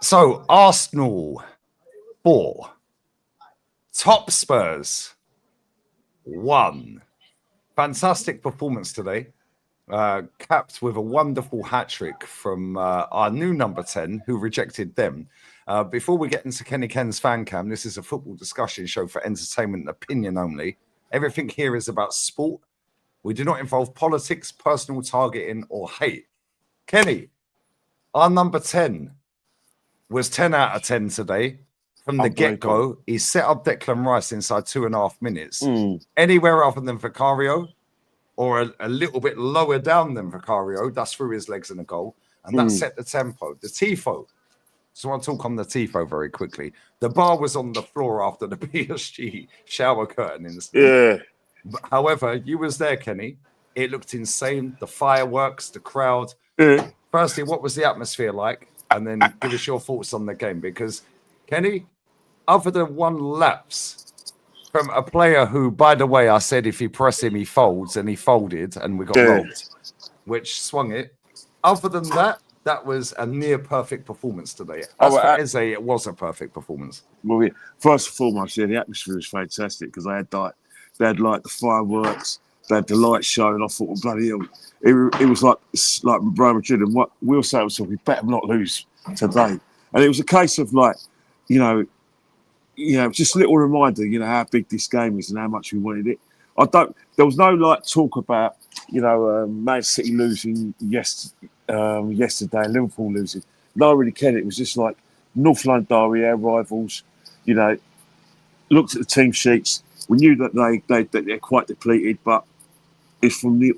So Arsenal 4, Topspurs 1. Fantastic performance today. Capped with a wonderful hat-trick from our new number 10, who rejected them. Before we get into Kenny Ken's fan cam, this is a football discussion show for entertainment and opinion only. Everything here is about sport. We do not involve politics, personal targeting, or hate. Kenny, our number 10 was 10 out of 10 today. From the get-go, he set up Declan Rice inside 2.5 minutes. Anywhere other than Vicario, or a little bit lower down than Vicario, that's through his legs in the goal. And that set the tempo. The Tifo. So I'll talk on the Tifo very quickly. The bar was on the floor after the PSG shower curtain incident. Yeah. However, you was there, Kenny. It looked insane. The fireworks, the crowd. Yeah. Firstly, what was the atmosphere like? And then give us your thoughts on the game. Because, Kenny, other than one lapse from a player who, by the way, I said if you press him, he folds, and he folded, and we got robbed, which swung it. Other than that, that was a near perfect performance today. As for Eze, it was a perfect performance. Well, first and foremost, the atmosphere was fantastic because they had the fireworks, they had the light show, and I thought, well, bloody hell, it was like Real Madrid, and what we'll say was, we better not lose today. And it was a case of just a little reminder, how big this game is and how much we wanted it. There was no talk about, Man City losing yesterday, Liverpool losing. No, I really cared. It was just like North London Derby, our rivals, looked at the team sheets. We knew that they're quite depleted, but it's from the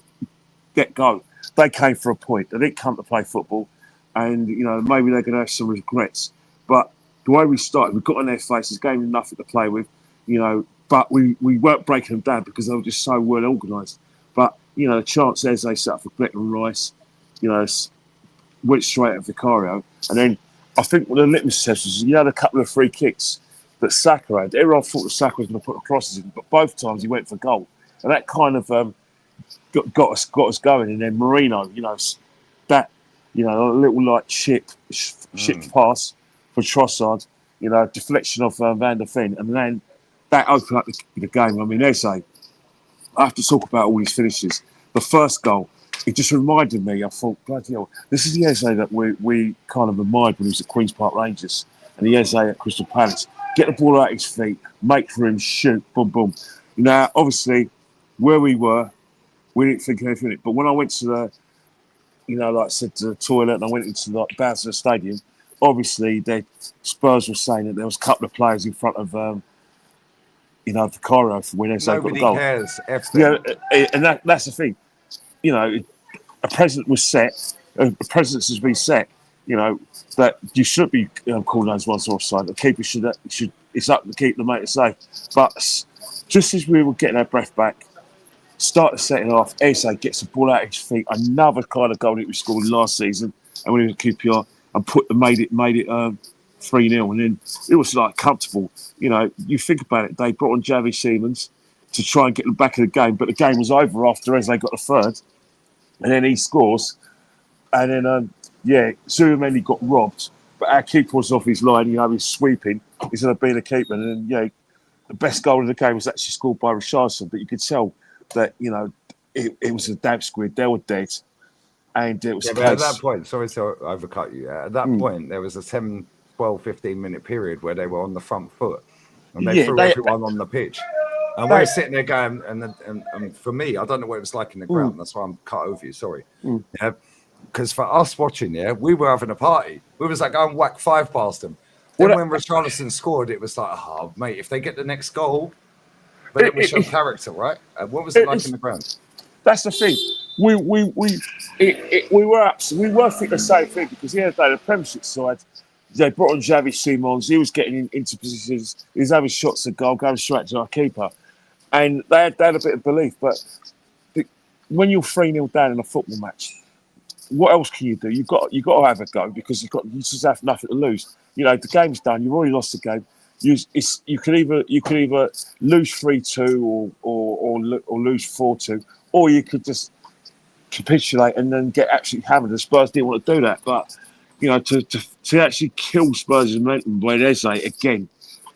get-go. They came for a point. They didn't come to play football. And, maybe they're going to have some regrets. But the way we started, we got on their faces, gave them nothing to play with, but we weren't breaking them down because they were just so well organised. But, the chance as they set up for Declan Rice, went straight at Vicario. And then I think one of the litmus tests was he had a couple of free kicks that Saka had. Everyone thought that Saka was going to put the crosses in, but both times he went for goal. And that kind of got us going. And then Marino, a little shit pass for Trossard, deflection of Van der Ven, and then that opened up the game. I mean, Eze, I have to talk about all these finishes. The first goal, it just reminded me, I thought, bloody hell, this is the Eze that we kind of admired when he was at Queen's Park Rangers and the Eze at Crystal Palace. Get the ball out his feet, make for him, shoot, boom, boom. Now, obviously, where we were, we didn't think anything of it. But when I went to the, like I said, to the toilet and I went into the bounce of the stadium, obviously, the Spurs were saying that there was a couple of players in front of, Vicario for when Eze got the goal. Nobody cares. And that's the thing. A precedent was set. A precedent has been set. That you should be calling those ones offside. The keeper should. It's up to keep the mate safe. But just as we were getting our breath back, start the second half, Eze gets the ball out of his feet. Another kind of goal that we scored last season, and when he was at QPR, and made it 3-0, and then it was comfortable. You think about it, they brought on Javi Simons to try and get them back in the game, but the game was over after Eze got the third, and then he scores, and then Zubimendi got robbed, but our keeper was off his line. He's sweeping instead of being a keeper, and then the best goal of the game was actually scored by Richarlison, but you could tell that it was a damp squid. They were dead. And it was at that point, sorry to overcut you. At that point, there was a 10, 12, 15-minute period where they were on the front foot and they threw everyone on the pitch. And we're sitting there going, and for me, I don't know what it was like in the ground. That's why I'm cut over you. Sorry. Because for us watching, we were having a party. We was like, go and whack 5 past them. Then when Richarlison scored, it was like, oh, mate, if they get the next goal, but then we show character, right? What was it like in the ground? That's the thing. We were thinking the same thing because the Premiership side, they brought on Javi Simons. He was getting into positions. He was having shots at goal, going straight to our keeper, and they had a bit of belief. But when you're 3-0 down in a football match, what else can you do? You've got to have a go because you just have nothing to lose. The game's done. You've already lost the game. You could either lose 3-2 or lose 4-2, or you could just capitulate and then get absolutely hammered. The Spurs didn't want to do that, but to actually kill Spurs' momentum by Eze again.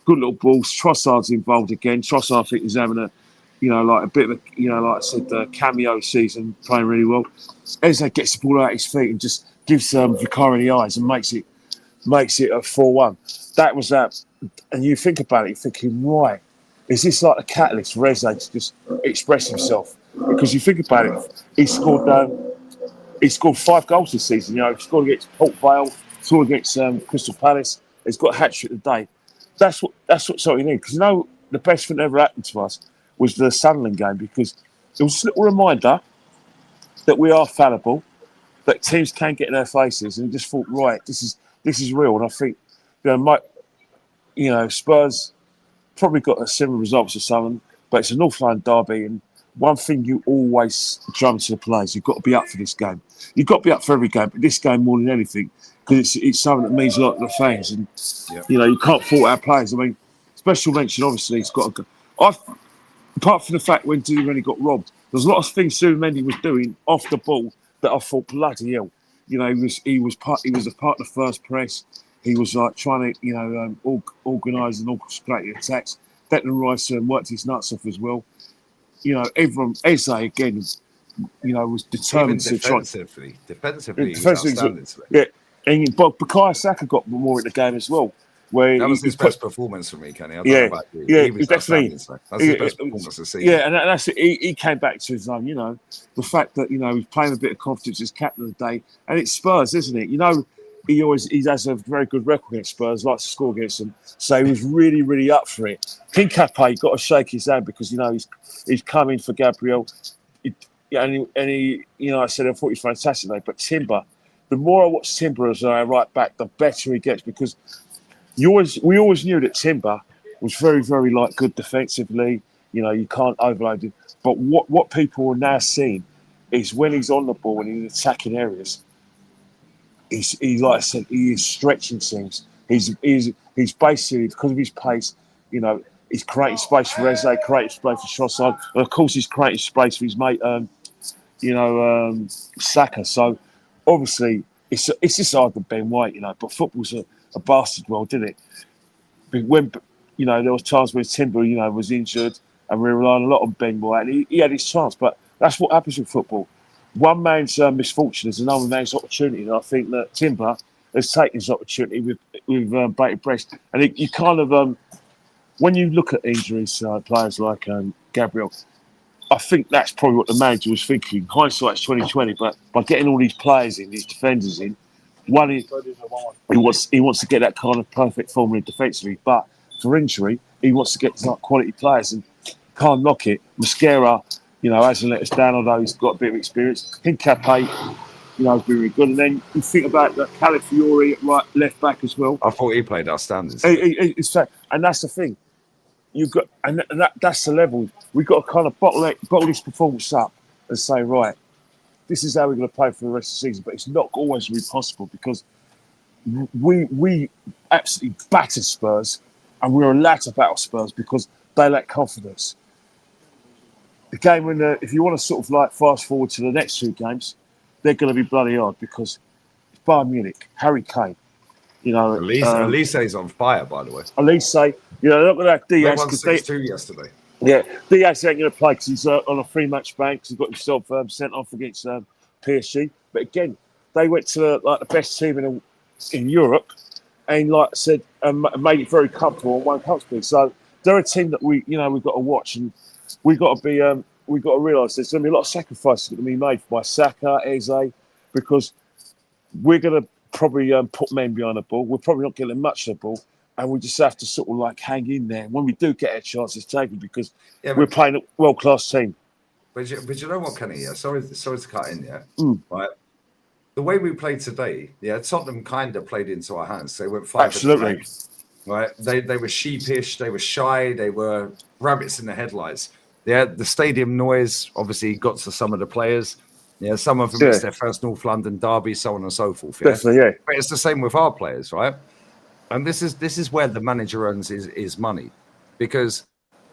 Good little balls. Trossard's involved again. Trossard, I think, is having a, like a bit of a, like I said, cameo season, playing really well. Eze gets the ball out his feet and just gives Vicario the eyes and makes it a 4-1. That was that. And you think about it, you're thinking, right, is this like a catalyst for Eze to just express himself? Because you think about it, he scored 5 goals this season. He scored against Port Vale, scored against Crystal Palace. He's got a hat-trick today. That's what sort of you need. Because the best thing that ever happened to us was the Sunderland game, because it was a little reminder that we are fallible, that teams can get in their faces, and just thought, right, this is real. And I think, Spurs probably got a similar result to Sunderland, but it's a North London derby, and one thing you always drum to the players, you've got to be up for this game. You've got to be up for every game, but this game more than anything, because it's something that means a lot to the fans. And, you can't fault our players. I mean, special mention, obviously, it's got to go. Apart from the fact when Zubimendi got robbed, there's a lot of things Zubimendi was doing off the ball that I thought, bloody hell. He was a part of the first press. He was like trying to, organise and orchestrate the attacks. Declan Rice worked his nuts off as well. Everyone, Eze again, was determined Even to try. Defensively, he was outstanding today. Yeah, but Bukayo Saka got more in the game as well. Where that was his best performance for me, Kenny. I don't know about you. Yeah, he was definitely. That's his best performance of the season. Yeah, and that's it. He came back to his own. The fact that he's playing a bit of confidence as captain of the day, and it's Spurs, isn't it? He has a very good record against Spurs, likes to score against them. So he was really, really up for it. Kincape got to shake his hand because he's coming for Gabriel. And he, I said I thought he was fantastic today. But Timber, the more I watch Timber as a right back, the better he gets, because we always knew that Timber was very, very good defensively. You can't overload him. But what people are now seeing is when he's on the ball and in attacking areas, he like I said, he is stretching things. He's basically, because of his pace, he's creating space for Eze, creating space for Trossard, and of course he's creating space for his mate, Saka. So obviously it's just hard to Ben White, but football's a bastard world, didn't it? When there was times where Timber, was injured, and we were relying a lot on Ben White, and he had his chance. But that's what happens with football. One man's misfortune is another man's opportunity, and I think that Timber has taken his opportunity with bated breath. And you kind of, when you look at injuries, players like Gabriel, I think that's probably what the manager was thinking. Hindsight's 2020, but by getting all these players in, these defenders in, one, he wants to get that kind of perfect formula defensively, but for injury, he wants to get quality players, and can't knock it. Mosquera, hasn't let us down, although he's got a bit of experience. Kincape, has been really good. And then you think about the Calafiori at left back as well. I thought he played outstanding. And that's the thing. You've got, and that's the level. We've got to kind of bottle this performance up and say, right, this is how we're going to play for the rest of the season. But it's not always really possible, because we absolutely battered Spurs, and we were allowed to battle Spurs because they lack confidence. The game when if you want to sort of fast forward to the next 2 games, they're going to be bloody hard, because it's Bayern Munich, Harry Kane. Elise's on fire, by the way. Elise, they're not going to have Diaz. They won 6-2 yesterday. Yeah, Diaz ain't going to play because he's on a 3-match ban, because he's got himself sent off against PSG. But again, they went to the best team in Europe, and like I said, made it very comfortable and won comfortably. So they're a team that we've got to watch, and we've got to realise there's going to be a lot of sacrifices going to be made by Saka, Eze, because we're going to probably put men behind the ball. We're probably not getting much of the ball, and we just have to sort of hang in there. When we do get a chance, it's taken, because we're playing a world-class team. But you know what, Kenny? Yeah, sorry to cut in. Yeah, right. The way we played today, Tottenham kind of played into our hands. They went 5. Absolutely. Right. They were sheepish. They were shy. They were rabbits in the headlights. The stadium noise obviously got to some of the players. Some of them missed their first North London derby, so on and so forth. Definitely, yeah. But it's the same with our players, right? And this is where the manager earns his money, because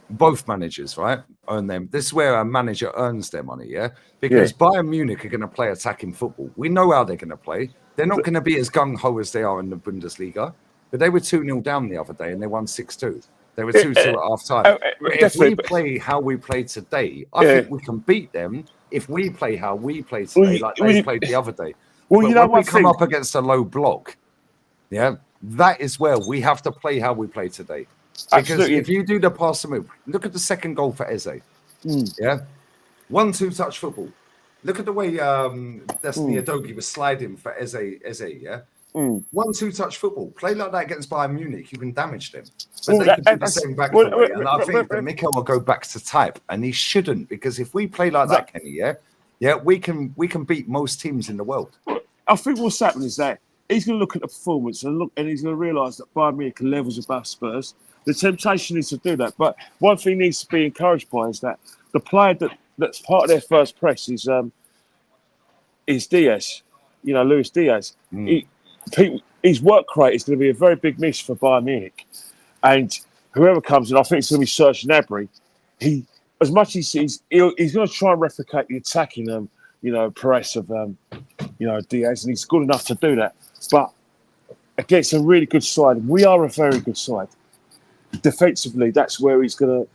both managers, right, earn them. This is where a manager earns their money, because Bayern Munich are going to play attacking football. We know how they're going to play. They're not going to be as gung-ho as they are in the Bundesliga, but they were 2-0 down the other day and they won 6-2. They were 2-2 at half-time. But if we play how we play today, I think we can beat them if we play how we play today, like they played the other day. Well, but you know when we one come thing. up against a low block, that is where we have to play how we play today. Because Absolutely. if you do the pass and move, look at the second goal for Eze. Yeah. 1-2 touch football. Look at the way Destiny Adogi was sliding for Eze, yeah? 1-2 touch football. Play like that against Bayern Munich, you can damage them. But they could do the same back the way. And I think that Mikel will go back to type, and he shouldn't, because if we play like that, Kenny, we can beat most teams in the world. I think what's happening is that he's going to look at the performance and he's going to realise that Bayern Munich are levels above Spurs. The temptation is to do that. But one thing needs to be encouraged by is that the player that's part of their first press is Diaz, Luis Diaz. His work rate is going to be a very big miss for Bayern Munich. And whoever comes in, I think it's going to be Serge Gnabry. As much as he's going to try and replicate the attacking, press of, Diaz, and he's good enough to do that. But against a really good side, we are a very good side. Defensively, that's where Bayern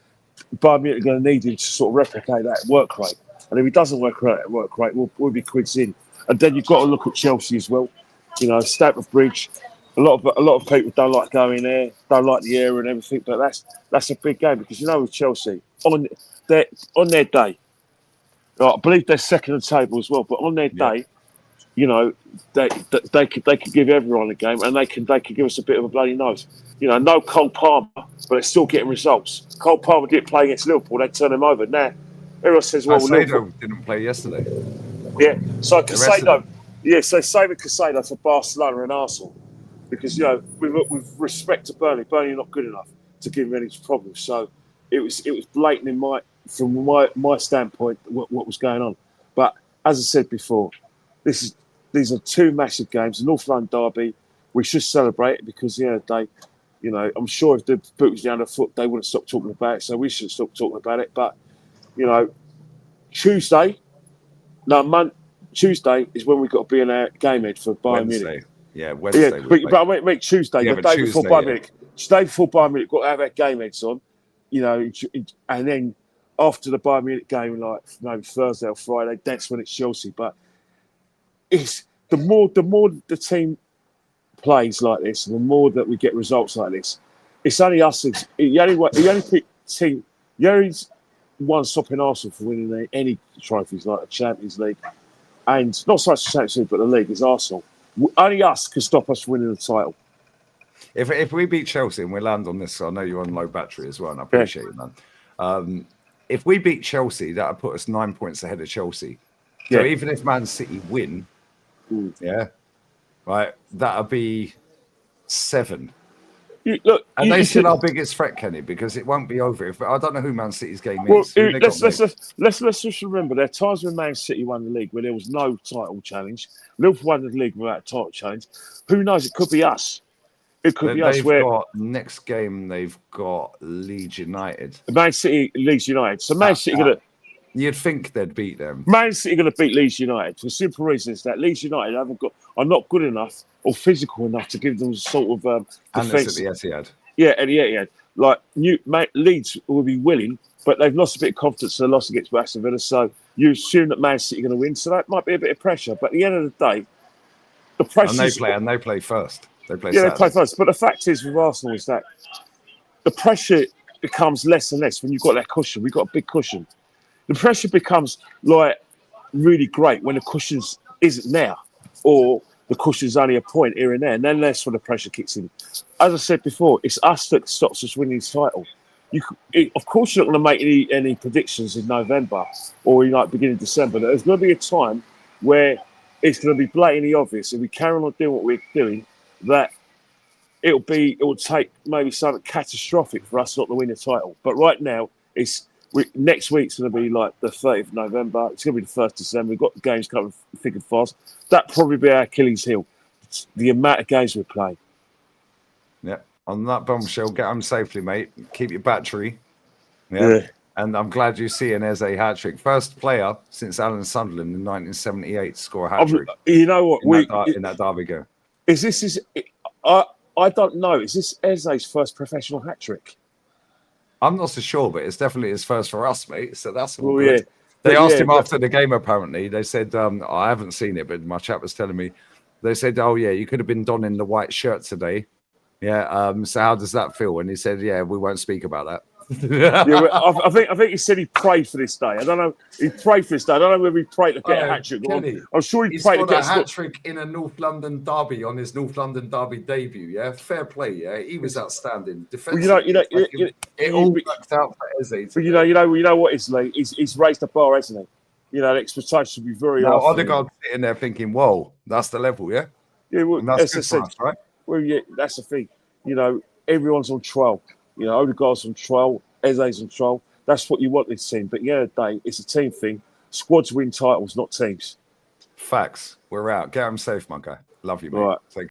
Munich are going to need him to sort of replicate that work rate. And if he doesn't work rate, we'll be quids in. And then you've got to look at Chelsea as well. Stamford Bridge. A lot of people don't like going there, don't like the area and everything. But that's a big game because with Chelsea on their day, I believe they're second on the table as well. But on their day, they could give everyone a game, and they can give us a bit of a bloody nose. No Cole Palmer, but they're still getting results. Cole Palmer didn't play against Liverpool; they turned him over. Now everyone says, "Well, Liverpool didn't play yesterday." Yeah, so Casado, so saving Casado for Barcelona and Arsenal because with respect to Burnley are not good enough to give him any problems. So it was blatant from my standpoint what was going on. But as I said before, these are two massive games. The North London derby, we should celebrate it because I'm sure if the boot was down the foot, they wouldn't stop talking about it. So we should stop talking about it. But Tuesday is when we've got to be in our game head for Bayern Munich. Yeah, Wednesday. But I mean Tuesday, the day before Bayern Munich. Day before Bayern Munich, got to have our game heads on, and then after the Bayern Munich game, like maybe Thursday or Friday, that's when it's Chelsea. But it's the more the team plays like this, and the more that we get results like this, it's only us. The only one stopping Arsenal from winning any trophies like the Champions League, and not so much the Champions League, but the league is Arsenal. Only us can stop us winning the title. If we beat Chelsea and we land on this, I know you're on low battery as well, and I appreciate it, man. If we beat Chelsea, that'll put us 9 points ahead of Chelsea. So even if Man City win, that'll be 7. They still our biggest threat, Kenny, because it won't be over. I don't know who Man City's game is. Let's just remember there are times when Man City won the league where there was no title challenge. Liverpool won the league without a title challenge. Who knows? It could be us. It could be us. Next game they've got Leeds United. Man City, Leeds United. So Man City gonna. You'd think they'd beat them. Man City going to beat Leeds United for the simple reason is that Leeds United are not good enough or physical enough to give them sort of defence. And it's at the Etihad. Yeah, at the Etihad. Like Leeds will be willing, but they've lost a bit of confidence in the loss against Aston Villa. So you assume that Man City are going to win. So that might be a bit of pressure. But at the end of the day, the pressure. And they play first. They play first. But the fact is with Arsenal is that the pressure becomes less and less when you've got that cushion. We've got a big cushion. The pressure becomes like really great when the cushion isn't there, or the cushion's only a point here and there, and then that's when the pressure kicks in. As I said before, it's us that stops us winning this title. Of course, you're not going to make any predictions in November or in beginning of December. There's going to be a time where it's going to be blatantly obvious, if we carry on doing what we're doing, that it will take maybe something catastrophic for us not to win the title. But right now, next week's going to be like the 30th of November. It's going to be the 1st of December. We've got the games coming thick and fast. That'll probably be our Achilles heel. The amount of games we play. Yeah. On that bombshell, get home safely, mate. Keep your battery. Yeah. And I'm glad you see an Eze hat-trick. First player since Alan Sunderland in 1978 to score a hat-trick. You know what? In that derby game. I don't know. Is this Eze's first professional hat-trick? I'm not so sure, but it's definitely his first for us, mate. So that's all Well, good. yeah. They asked him after the game, apparently. They said, I haven't seen it, but my chat was telling me. They said, oh, yeah, you could have been donning the white shirt today. Yeah. So how does that feel? And he said, yeah, we won't speak about that. I think he said he prayed for this day. I don't know. He prayed for this day. I don't know whether he prayed to get a hat-trick. I'm sure he prayed to get a hat-trick in a North London derby on his North London derby debut. Yeah, fair play. Yeah, he was outstanding. Defensively, it all worked out for Eze. But you know what is Lee? He's raised the bar, hasn't he? You know, the expectations should be very high. Now Odegaard's sitting there thinking, "Whoa, that's the level, yeah." Yeah, well, and that's good for us, right? Well, yeah, that's the thing. You know, everyone's on trial. You know, Odegaard's on trial, Eze's on trial. That's what you want this team. But yeah, Dave, it's a team thing. Squads win titles, not teams. Facts. We're out. Get them safe, my guy. Love you, mate. Right. Take